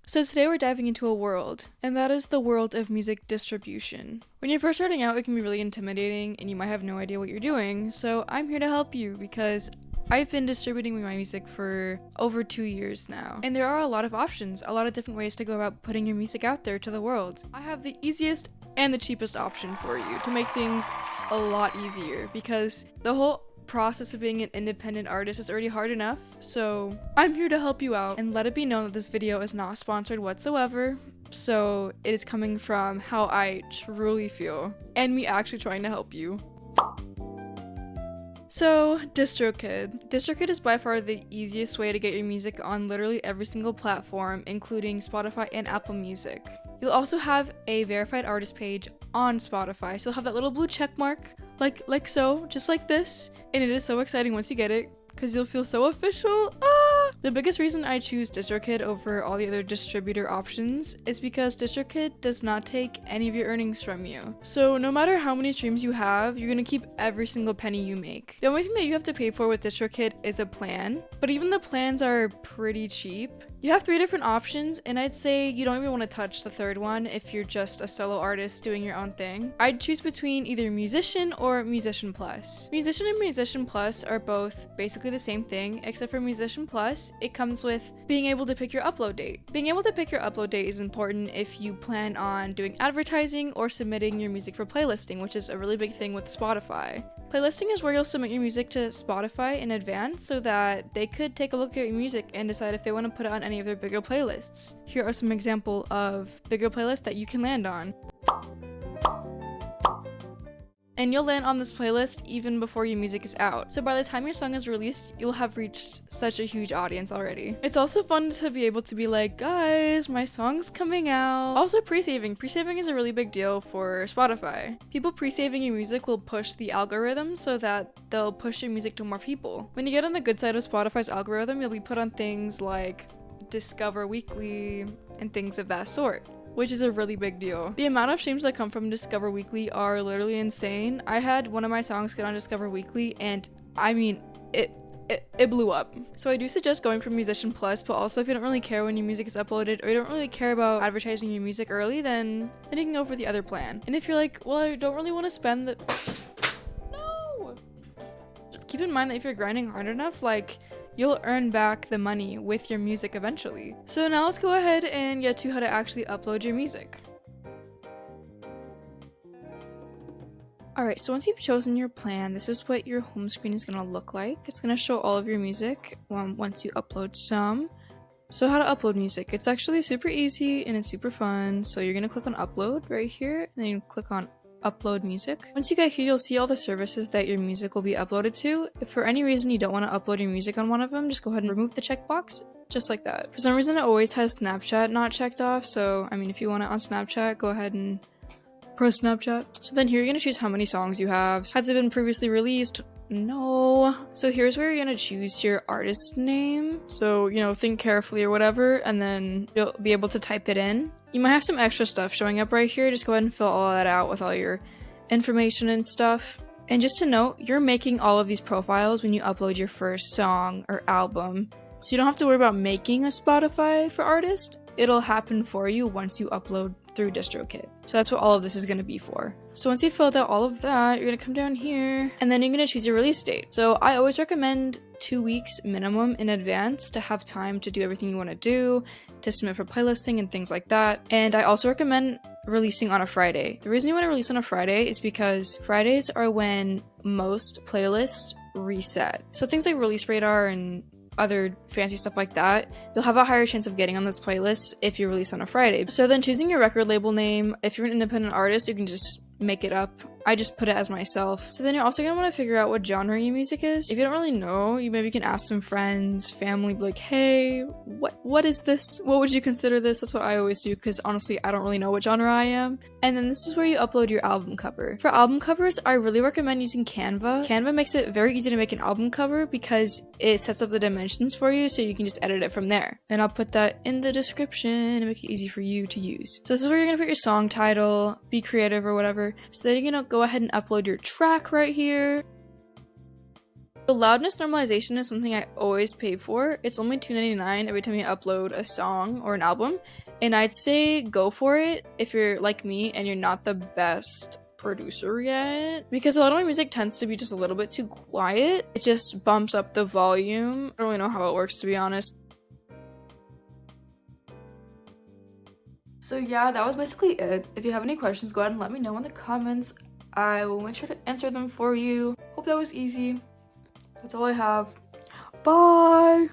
So today we're diving into a world, and that is the world of music distribution. When you're first starting out, it can be really intimidating and you might have no idea what you're doing, so I'm here to help you because I've been distributing my music for over 2 years now, and there are a lot of options, a lot of different ways to go about putting your music out there to the world. I have the easiest and the cheapest option for you to make things a lot easier because the whole process of being an independent artist is already hard enough, so I'm here to help you out and let it be known that this video is not sponsored whatsoever. So it is coming from how I truly feel and me actually trying to help you. So, DistroKid. DistroKid is by far the easiest way to get your music on literally every single platform, including Spotify and Apple Music. You'll also have a verified artist page on Spotify, so you'll have that little blue check mark, like so, just like this, and it is so exciting once you get it, because you'll feel so official. The biggest reason I choose DistroKid over all the other distributor options is because DistroKid does not take any of your earnings from you. So no matter how many streams you have, you're gonna keep every single penny you make. The only thing that you have to pay for with DistroKid is a plan, but even the plans are pretty cheap. You have 3 different options, and I'd say you don't even want to touch the third one if you're just a solo artist doing your own thing. I'd choose between either Musician or Musician Plus. Musician and Musician Plus are both basically the same thing, except for Musician Plus, it comes with being able to pick your upload date. Being able to pick your upload date is important if you plan on doing advertising or submitting your music for playlisting, which is a really big thing with Spotify. Playlisting is where you'll submit your music to Spotify in advance so that they could take a look at your music and decide if they want to put it on any of their bigger playlists. Here are some examples of bigger playlists that you can land on. And you'll land on this playlist even before your music is out. So by the time your song is released, you'll have reached such a huge audience already. It's also fun to be able to be like, guys, my song's coming out. Also pre-saving. Pre-saving is a really big deal for Spotify. People pre-saving your music will push the algorithm so that they'll push your music to more people. When you get on the good side of Spotify's algorithm, you'll be put on things like Discover Weekly and things of that sort, which is a really big deal. The amount of streams that come from Discover Weekly are literally insane. I had one of my songs get on Discover Weekly and I mean, it blew up. So I do suggest going for Musician Plus, but also if you don't really care when your music is uploaded or you don't really care about advertising your music early, then you can go for the other plan. And if you're like, well, I don't really want to spend the... No! Keep in mind that if you're grinding hard enough, like, you'll earn back the money with your music eventually. So now let's go ahead and get to how to actually upload your music. Alright, so once you've chosen your plan, this is what your home screen is going to look like. It's going to show all of your music once you upload some. So how to upload music. It's actually super easy and it's super fun. So you're going to click on upload right here, and then you click on upload music. Once you get here, you'll see all the services that your music will be uploaded to. If for any reason you don't want to upload your music on one of them, just go ahead and remove the checkbox, just like that. For some reason, it always has Snapchat not checked off, so I mean, if you want it on Snapchat, go ahead and press Snapchat. So then here you're going to choose how many songs you have. Has it been previously released? No. So here's where you're going to choose your artist name. So, you know, think carefully or whatever, and then you'll be able to type it in. You might have some extra stuff showing up right here. Just go ahead and fill all that out with all your information and stuff. And just to note, you're making all of these profiles when you upload your first song or album. So you don't have to worry about making a Spotify for artists. It'll happen for you once you upload through DistroKid. So that's what all of this is going to be for. So once you've filled out all of that, you're going to come down here and then you're going to choose your release date. So I always recommend 2 weeks minimum in advance to have time to do everything you want to do, to submit for playlisting and things like that. And I also recommend releasing on a Friday. The reason you want to release on a Friday is because Fridays are when most playlists reset. So things like Release Radar and other fancy stuff like that, you'll have a higher chance of getting on those playlists if you release on a Friday. So then choosing your record label name, if you're an independent artist, you can just make it up. I just put it as myself. So then you're also gonna want to figure out what genre your music is. If you don't really know, you maybe can ask some friends, family, be like, hey, what is this? What would you consider this? That's what I always do, because honestly, I don't really know what genre I am. And then this is where you upload your album cover. For album covers, I really recommend using Canva. Canva makes it very easy to make an album cover because it sets up the dimensions for you, so you can just edit it from there. And I'll put that in the description and make it easy for you to use. So this is where you're gonna put your song title, be creative or whatever. So then you're gonna go ahead and upload your track right here. The loudness normalization is something I always pay for. It's only $2.99 every time you upload a song or an album, and I'd say go for it if you're like me and you're not the best producer yet, because a lot of my music tends to be just a little bit too quiet. It just bumps up the volume. I don't really know how it works, to be honest. So yeah, that was basically it. If you have any questions, go ahead and let me know in the comments. I will make sure to answer them for you. Hope that was easy. That's all I have. Bye!